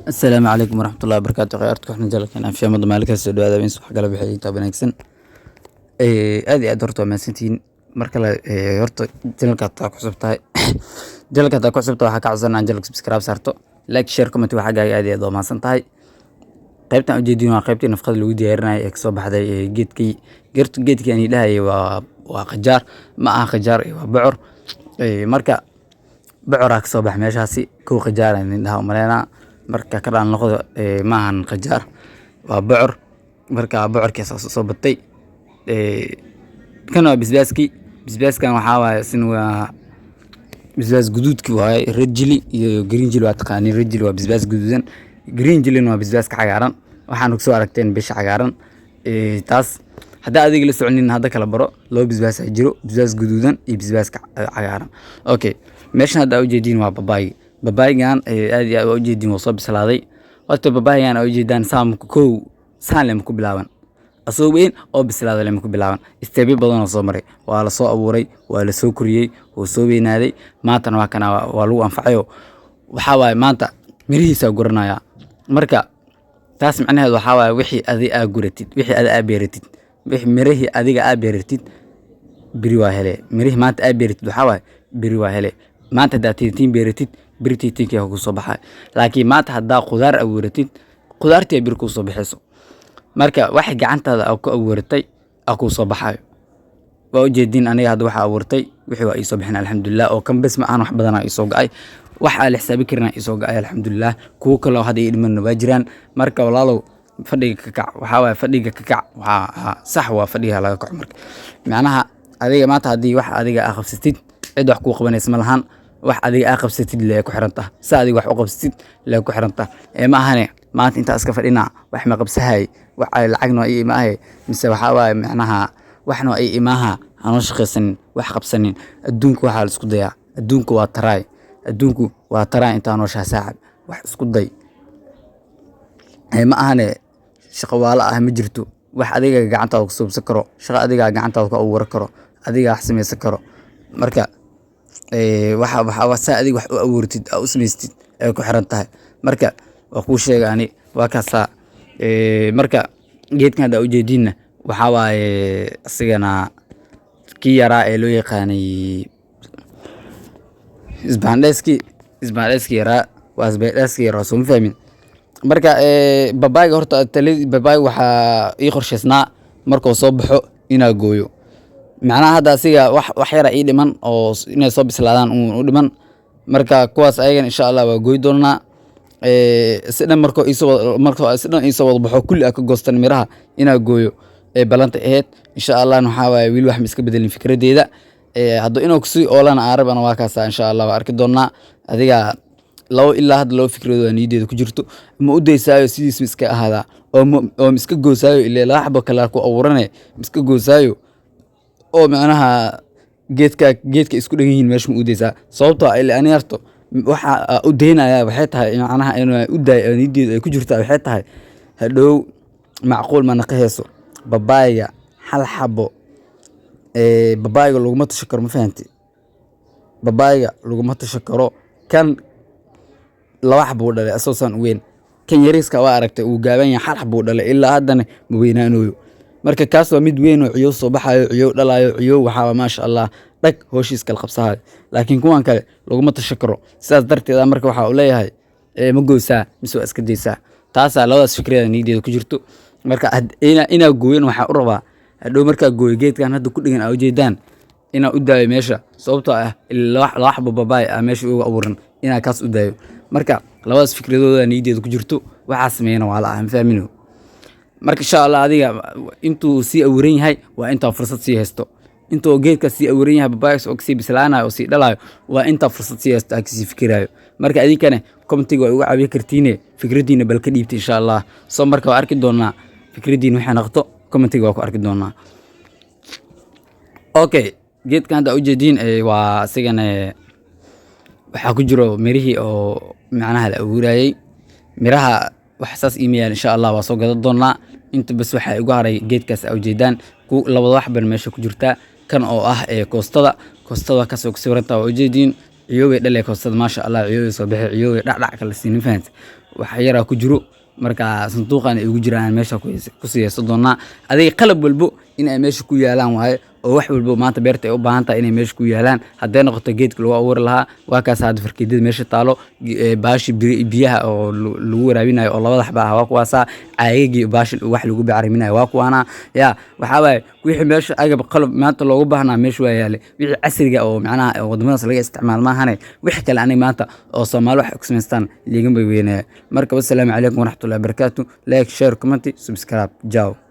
السلام عليكم ورحمة الله وبركاته خيارتك waxaan jeclahay inaan fiimada maalin kasta dhawaada in subax kala bixiyay inta wanaagsan aad iyo aad horta waa maasantiin marka la horta channelka taa ku subtahay channelka taa ku subtahay waxa ka codsanaa channelka subscribe saarto like share comment waxa gaaga aad iyo aad waa maasan tahay qaybtan ujeedin waa qaybtii nafqada lagu diyaarinayo ee soo baxday geedkii aan ilaahay waa qajaar ma aha qajaar waa bocor marka bocor ka soo bax meeshaasi ku qajaar aan indhaha umaleena marka ka dhan noqdo maahan qajaar waa bocor marka bocorkiisa soo batay kana bisbaaskan waxa waaye sin waa bisbaas guduudki waaye red chili iyo green chili waa taqaani red chili waa bisbaas guduudan green chili waa bisbaas ka cagaaran waxaan ku soo aragteen bisha cagaaran taas hadda adiga la soconin hadda kala baro loo bisbaas ay jiro bisbaas guduudan iyo bisbaas cagaaran okay meeshan hadda ujeedin waa babaaygan aad iyo aad ujeedin waa soo bislaaday horta babaaygan ujeedaan saalem ku bilaaban asoo weyn oo bislaaday lama ku bilaaban isteebi badan oo soo maray waa la soo abuuray waa la soo kuriyay oo soo weynaaday maanta waa kana waa lagu anfacayo waxa waay maanta mirihiisa guranaya marka taas macnaheedu waxa waay wixii adiga guratid wixii adiga beeratid wixii mirihii adiga beeratid biri waa hele mirihii maanta beeratid waxa waay biri waa hele maanta daatiin beeratid birtiinkii ku soo baxay laakiin maanta hadaa qudaar abuuratid qudaartii bir ku soo baxayso marka wax gacantaada ku abuuratay ku soo baxayo waa ujeedin aniga hadda waxa abuurtay wixii waa soo bixin alxamdulillah oo kan bas ma aan wax badan ay soo ga'ay waxa la xisaabi karnaa soo ga'ay alxamdulillah kuwa kale hadda ay dhiman waa jiraan marka walaalow fadhiga ka kac waxa waa fadhiga ka kac waxa sax waa fadhiga laga kac marka macnaha adiga maanta hadii wax adiga qabsatid cid wax ku qabanaysa ma lahan wax adiga qabsatid la ku xiranta saadi wax u qabsatid la ku xiranta ma ahane maanta inta iska fadhina wax ma qabsahay wax ay lacagno ay imaahay mise waxa waa macnaha waxno ay imaaha aan shaqaysan wax qabsanin adduunku waxa la isku dayaa adduunku waa taraay inta aan saacad wax isku day ma ahane shaqo wala ma jirto wax adiga gacantaada ku suubsan karo shaqo adiga gacantaada ku abuur karo adiga wax sameeysan karo marka waxa adiga wax u abuurtid oo sameystid ay ku xiran tahay marka waa ku sheegani waa kaasa marka geedkan hada ujeedina waxa waaye asigana ki yara ee loo yaqaanay isbaandeski yara waa isbaandeski yara soo fahmin marka babaayga horta babaay waxa ii qorsheysnaa markuu soo baxo ina gooyo macnaha hadda asiga wax yara ii dhiman oo inay soo bislaadaan u dhiman marka kuwaas ayagan insha Allah waa gooy doonaa sidan markoo sidan isoo wada baxo kulli ka goostan miraha ina gooyo balanta aheed insha Allah waxa waay wiil wax iska bedelin fikradeeda hadda inuu ku sii oolan arabana waa kaasa insha Allah waa arki doonaa adiga law ilaa hadda loo fikradeeda niideeda ku jirto ma u deysaayo sidiis iska ahaada oo iska goosaayo ilaa la xabo kala ku abuurane iska goosaayo oo macnaha geedka isku dhagan yihiin meesha ma u deysaa sababtoo ah ilaa aniyarto waxa u deynaya waxay tahay macnaha inuu u daayo niideeda ay ku jirto waxay tahay hadhow macquul ma naqayso babaayga hal xabo babaayga lagu ma tashakaro ma fahanti babaayga lagu ma tashakaro kan laba xabo dhalay asoosan weyn kan yariiska waa aragtay uu gaaban yahay hal xabo dhalay ilaa haddana ma weynaanayo marka kaas waa mid weyn oo ciyo soo baxayo ciyo dhalayo ciyo waxa ma sha Allah dhag hooshiis kala qabsahay laakiin kuwan kale lagu ma tashakaro sidaas darteed marka waxa uu leeyahay ma goosaa mise iska deysaa taas labadaas fikrada niideeda ku jirto marka ina gooyin waxa u rabaa hadhow marka gooy geedkan hadda ku dhigan ujeedaan ina u daayo meesha sababtoo ah la xabo babaay meesha ugu abuuran ina kaas u daayo marka labadaas fikradooda niideeda ku jirto waxa sameeyna waa la fahmino marka insha Allah adiga intuu si abuuran yahay waa inta fursad si haysto intuu geedka si abuuran yahay babaay oo si bislaanayo oo si dhalayo waa inta fursad si haysto si fikirayo marka adinkana commentiga waa ugu caawiye kartiine fikradiina bal ka dhiibta insha Allah soo marka waa arki doonaa fikradiina waxa noqoto commentiga waa ku arki doonaa okay geedkan hada ujeedin waa asigana waxa ku jiro mirihii oo macnaha la abuurayay miraha wax saas email insha Allah waa soo gadan doonaa inta bas waxa ugu haray geedkaas ujeedaan ku labada wax ban meesha ku jirta kan oo ah koostada ka soo sawiranta ujeedin ciyoobay dhalay koostada ma sha Allah ciyoobay soo bixi ciyoobay dhacdhac kala siin fahanti wax yara ku jiro marka sanduuqan ay ugu jiraan meesha ku siiyay doonaa adiga qalab walbo in ay meesha ku yaalaan waaye oo wax walbo maanta beerta ay u baahan tahay inay meesha ku yaalaan haddii noqoto geedka lagu abuuri lahaa waa kaas hadda farkeedada meesha taalo baashi biyaha oo lagu waraabinayo oo labada xaba ah waa kuwaasa caagagii baashi wax lagu bacriminayo waa kuwaana ya waxa waaye wixii meesha agab qalab maanta loogu baahnaa meesha waa yaale wixii casriga oo macnaha wadamadaas laga isticmaal maahane wixii kale aniga maanta oo Soomaali wax ku sameystaan liigan bay weynaa marka wassalaamu calaykum waraxmatullaahi wabarakaatuh like share comment subscribe ciao